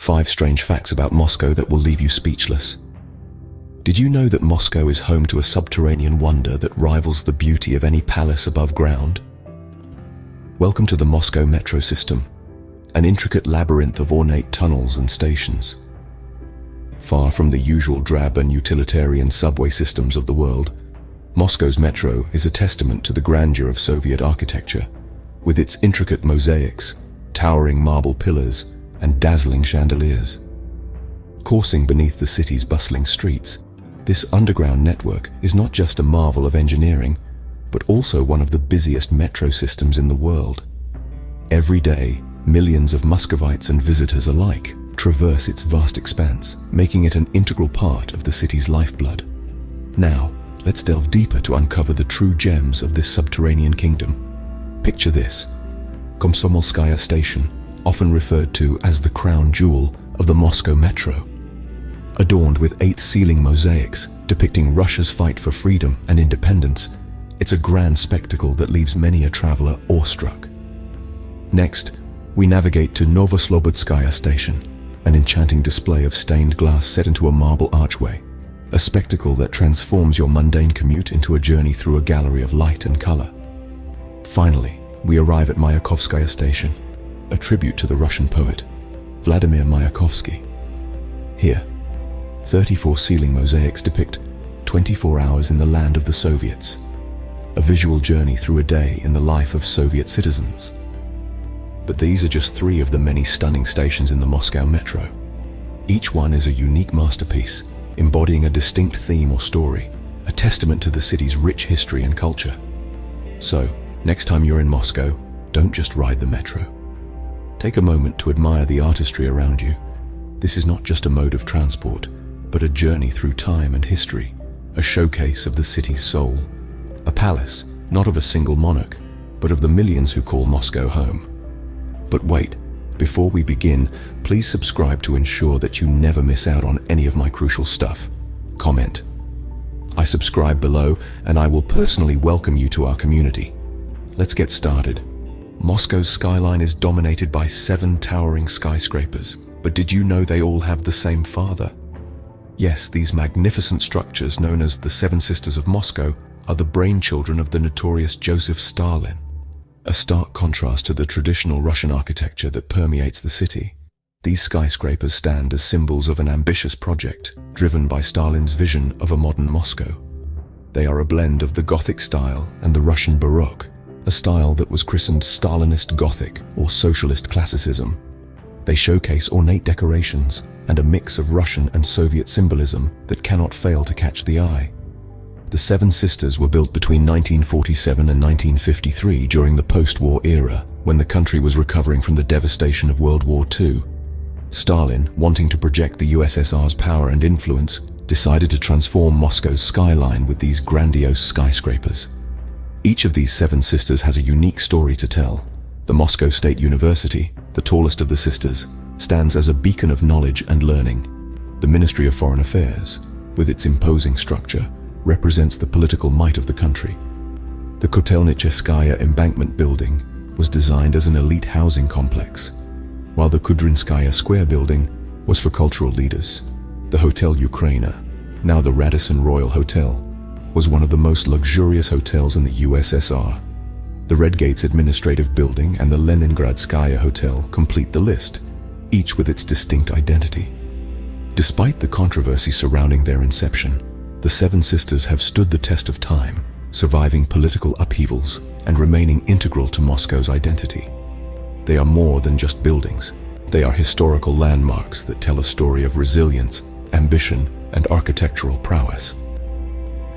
5 strange facts about Moscow that will leave you speechless. Did you know that Moscow is home to a subterranean wonder that rivals the beauty of any palace above ground? Welcome to the Moscow metro system, an intricate labyrinth of ornate tunnels and stations. Far from the usual drab and utilitarian subway systems of the world, Moscow's metro is a testament to the grandeur of Soviet architecture, with its intricate mosaics, towering marble pillars, and dazzling chandeliers. Coursing beneath the city's bustling streets, this underground network is not just a marvel of engineering, but also one of the busiest metro systems in the world. Every day, millions of Muscovites and visitors alike traverse its vast expanse, making it an integral part of the city's lifeblood. Now, let's delve deeper to uncover the true gems of this subterranean kingdom. Picture this: Komsomolskaya Station, often referred to as the crown jewel of the Moscow metro. Adorned with 8 ceiling mosaics depicting Russia's fight for freedom and independence, it's a grand spectacle that leaves many a traveler awestruck. Next, we navigate to Novoslobodskaya Station, an enchanting display of stained glass set into a marble archway, a spectacle that transforms your mundane commute into a journey through a gallery of light and color. Finally, we arrive at Mayakovskaya Station, a tribute to the Russian poet Vladimir Mayakovsky. Here, 34 ceiling mosaics depict 24 hours in the land of the Soviets, a visual journey through a day in the life of Soviet citizens. But these are just 3 of the many stunning stations in the Moscow metro. Each one is a unique masterpiece, embodying a distinct theme or story, a testament to the city's rich history and culture. So, next time you're in Moscow, don't just ride the metro. Take a moment to admire the artistry around you. This is not just a mode of transport, but a journey through time and history, a showcase of the city's soul. A palace, not of a single monarch, but of the millions who call Moscow home. But wait, before we begin, please subscribe to ensure that you never miss out on any of my crucial stuff. Comment. I subscribe below, and I will personally welcome you to our community. Let's get started. Moscow's skyline is dominated by 7 towering skyscrapers, but did you know they all have the same father? Yes, these magnificent structures, known as the 7 Sisters of Moscow, are the brainchildren of the notorious Joseph Stalin. A stark contrast to the traditional Russian architecture that permeates the city. These skyscrapers stand as symbols of an ambitious project, driven by Stalin's vision of a modern Moscow. They are a blend of the Gothic style and the Russian Baroque, a style that was christened Stalinist Gothic or Socialist Classicism. They showcase ornate decorations and a mix of Russian and Soviet symbolism that cannot fail to catch the eye. The 7 Sisters were built between 1947 and 1953 during the post-war era, when the country was recovering from the devastation of World War II. Stalin, wanting to project the USSR's power and influence, decided to transform Moscow's skyline with these grandiose skyscrapers. Each of these 7 sisters has a unique story to tell. The Moscow State University, the tallest of the sisters, stands as a beacon of knowledge and learning. The Ministry of Foreign Affairs, with its imposing structure, represents the political might of the country. The Kotelnicheskaya Embankment Building was designed as an elite housing complex, while the Kudrinskaya Square Building was for cultural leaders. The Hotel Ukraina, now the Radisson Royal Hotel, was one of the most luxurious hotels in the USSR. The Red Gates Administrative Building and the Leningradskaya Hotel complete the list, each with its distinct identity. Despite the controversy surrounding their inception, the 7 Sisters have stood the test of time, surviving political upheavals and remaining integral to Moscow's identity. They are more than just buildings. They are historical landmarks that tell a story of resilience, ambition, and architectural prowess.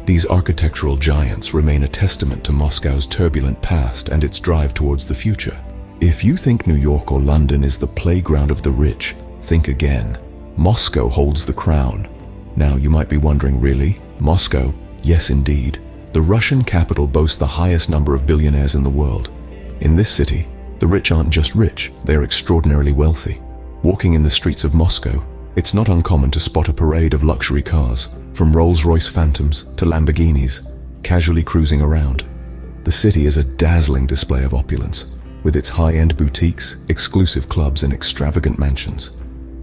These architectural giants remain a testament to Moscow's turbulent past and its drive towards the future. If you think New York or London is the playground of the rich, think again. Moscow holds the crown. Now you might be wondering, really? Moscow? Yes, indeed. The Russian capital boasts the highest number of billionaires in the world. In this city, the rich aren't just rich, they are extraordinarily wealthy. Walking in the streets of Moscow, it's not uncommon to spot a parade of luxury cars, from Rolls-Royce Phantoms to Lamborghinis, casually cruising around. The city is a dazzling display of opulence, with its high-end boutiques, exclusive clubs, and extravagant mansions.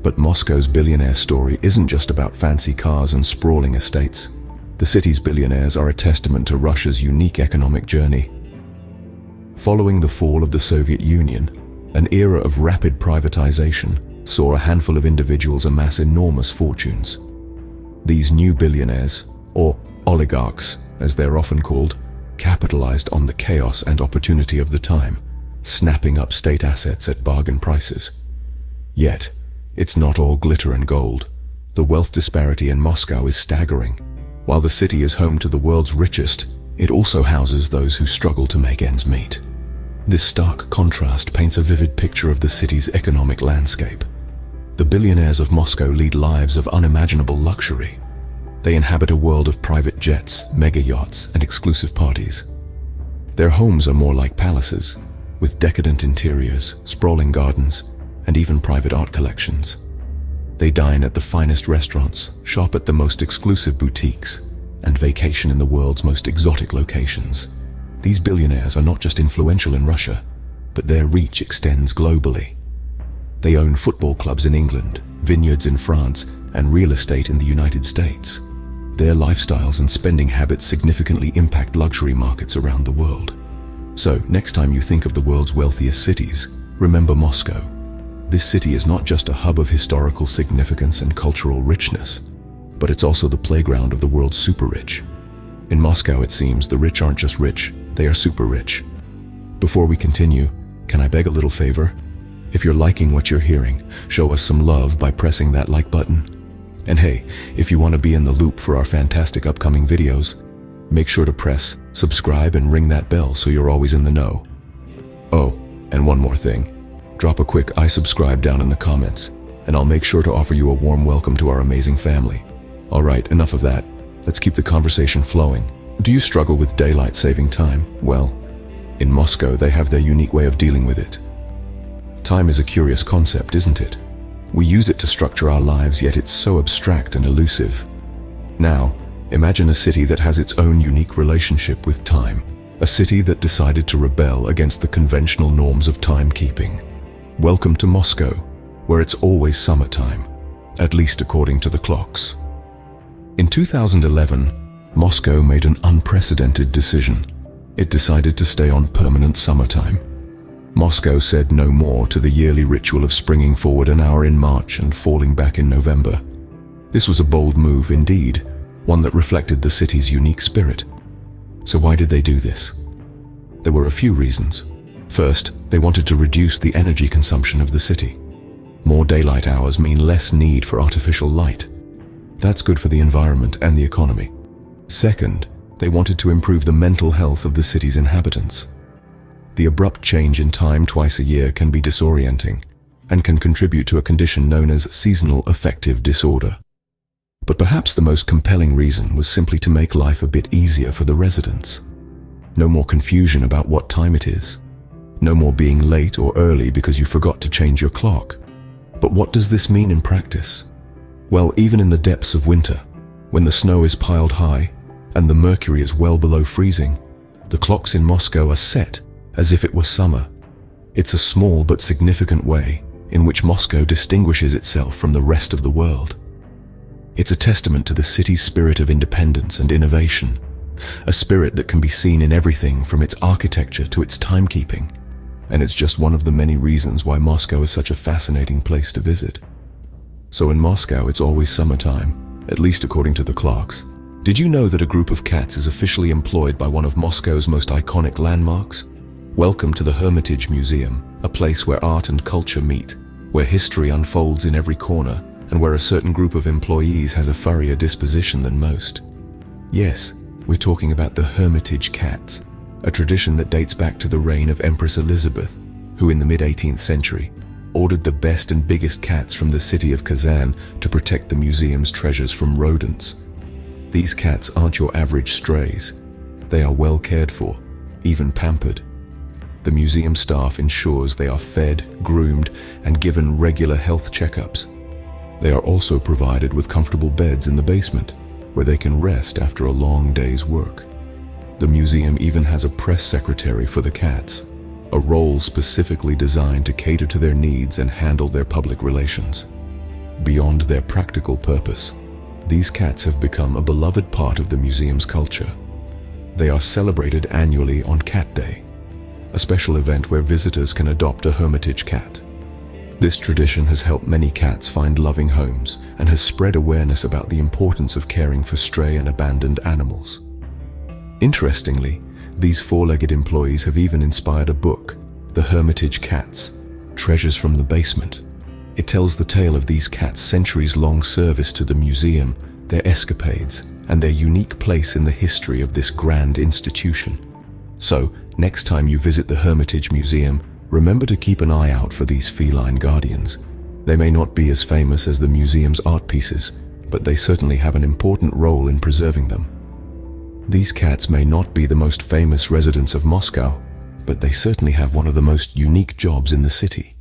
But Moscow's billionaire story isn't just about fancy cars and sprawling estates. The city's billionaires are a testament to Russia's unique economic journey. Following the fall of the Soviet Union, an era of rapid privatization saw a handful of individuals amass enormous fortunes. These new billionaires, or oligarchs as they're often called, capitalized on the chaos and opportunity of the time, snapping up state assets at bargain prices. Yet, it's not all glitter and gold. The wealth disparity in Moscow is staggering. While the city is home to the world's richest, it also houses those who struggle to make ends meet. This stark contrast paints a vivid picture of the city's economic landscape. The billionaires of Moscow lead lives of unimaginable luxury. They inhabit a world of private jets, mega yachts, and exclusive parties. Their homes are more like palaces, with decadent interiors, sprawling gardens, and even private art collections. They dine at the finest restaurants, shop at the most exclusive boutiques, and vacation in the world's most exotic locations. These billionaires are not just influential in Russia, but their reach extends globally. They own football clubs in England, vineyards in France, and real estate in the United States. Their lifestyles and spending habits significantly impact luxury markets around the world. So, next time you think of the world's wealthiest cities, remember Moscow. This city is not just a hub of historical significance and cultural richness, but it's also the playground of the world's super rich. In Moscow, it seems, the rich aren't just rich, they are super rich. Before we continue, can I beg a little favor? If you're liking what you're hearing, show us some love by pressing that like button. And hey, if you want to be in the loop for our fantastic upcoming videos, make sure to press subscribe and ring that bell so you're always in the know. Oh, and one more thing. Drop a quick I subscribe down in the comments, and I'll make sure to offer you a warm welcome to our amazing family. Alright, enough of that. Let's keep the conversation flowing. Do you struggle with daylight saving time? Well, in Moscow they have their unique way of dealing with it. Time is a curious concept, isn't it? We use it to structure our lives, yet it's so abstract and elusive. Now, imagine a city that has its own unique relationship with time. A city that decided to rebel against the conventional norms of timekeeping. Welcome to Moscow, where it's always summertime, at least according to the clocks. In 2011, Moscow made an unprecedented decision. It decided to stay on permanent summertime. Moscow said no more to the yearly ritual of springing forward an hour in March and falling back in November. This was a bold move indeed, one that reflected the city's unique spirit. So why did they do this? There were a few reasons. First, they wanted to reduce the energy consumption of the city. More daylight hours mean less need for artificial light. That's good for the environment and the economy. Second, they wanted to improve the mental health of the city's inhabitants. The abrupt change in time twice a year can be disorienting and can contribute to a condition known as seasonal affective disorder. But perhaps the most compelling reason was simply to make life a bit easier for the residents. No more confusion about what time it is. No more being late or early because you forgot to change your clock. But what does this mean in practice? Well, even in the depths of winter, when the snow is piled high and the mercury is well below freezing, the clocks in Moscow are set as if it were summer. It's a small but significant way in which Moscow distinguishes itself from the rest of the world. It's a testament to the city's spirit of independence and innovation, a spirit that can be seen in everything from its architecture to its timekeeping. And it's just one of the many reasons why Moscow is such a fascinating place to visit. So in Moscow, it's always summertime, at least according to the clocks. Did you know that a group of cats is officially employed by one of Moscow's most iconic landmarks? Welcome to the Hermitage Museum, a place where art and culture meet, where history unfolds in every corner, and where a certain group of employees has a furrier disposition than most. Yes, we're talking about the Hermitage cats, a tradition that dates back to the reign of Empress Elizabeth, who in the mid-18th century ordered the best and biggest cats from the city of Kazan to protect the museum's treasures from rodents. These cats aren't your average strays. They are well cared for, even pampered. The museum staff ensures they are fed, groomed, and given regular health checkups. They are also provided with comfortable beds in the basement, where they can rest after a long day's work. The museum even has a press secretary for the cats, a role specifically designed to cater to their needs and handle their public relations. Beyond their practical purpose, these cats have become a beloved part of the museum's culture. They are celebrated annually on Cat Day, a special event where visitors can adopt a hermitage cat. This tradition has helped many cats find loving homes and has spread awareness about the importance of caring for stray and abandoned animals. Interestingly, these four-legged employees have even inspired a book, The Hermitage Cats, Treasures from the Basement. It tells the tale of these cats' centuries-long service to the museum, their escapades, and their unique place in the history of this grand institution. So, next time you visit the Hermitage Museum, remember to keep an eye out for these feline guardians. They may not be as famous as the museum's art pieces, but they certainly have an important role in preserving them. These cats may not be the most famous residents of Moscow, but they certainly have one of the most unique jobs in the city.